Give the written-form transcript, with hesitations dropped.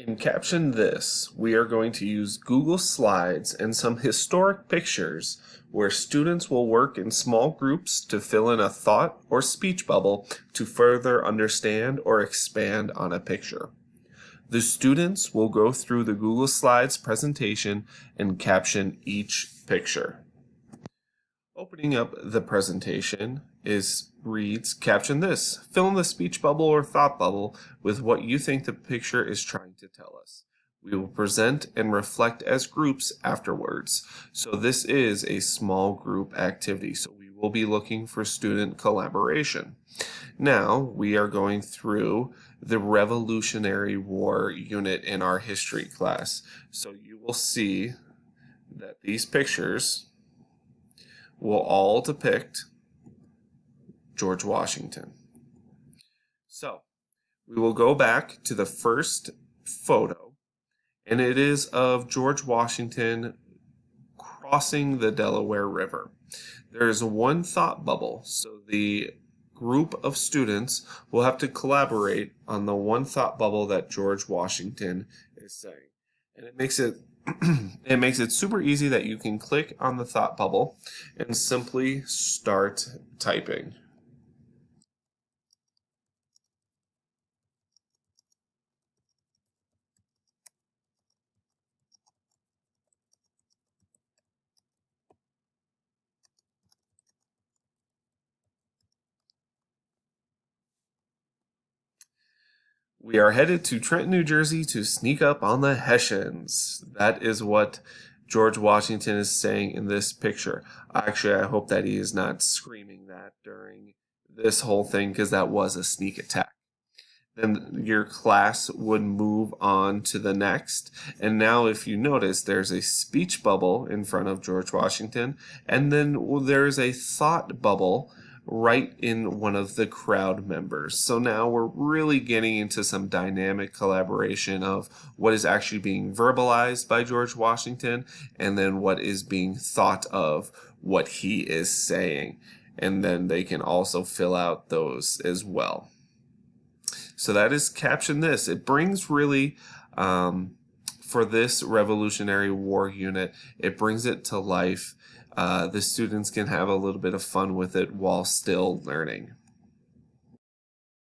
In Caption This, we are going to use Google Slides and some historic pictures where students will work in small groups to fill in a thought or speech bubble to further understand or expand on a picture. The students will go through the Google Slides presentation and caption each picture. Opening up the presentation reads Caption This. Fill in the speech bubble or thought bubble with what you think the picture is trying to tell us. We will present and reflect as groups afterwards. So this is a small group activity. So we will be looking for student collaboration. Now we are going through the Revolutionary War unit in our history class. So you will see that these pictures will all depict George Washington. So we will go back to the first photo, and it is of George Washington crossing the Delaware River. There is one thought bubble, so the group of students will have to collaborate on the one thought bubble that George Washington is saying. And it makes it super easy that you can click on the thought bubble and simply start typing. We are headed to Trenton, New Jersey to sneak up on the Hessians. That is what George Washington is saying in this picture. Actually, I hope that he is not screaming that during this whole thing because that was a sneak attack. Then your class would move on to the next. And now if you notice, there's a speech bubble in front of George Washington, and then there's a thought bubble right in one of the crowd members. So now we're really getting into some dynamic collaboration of what is actually being verbalized by George Washington and then what is being thought of what he is saying. And then they can also fill out those as well. So that is Caption This. It brings really, for this Revolutionary War unit, it brings it to life. The students can have a little bit of fun with it while still learning.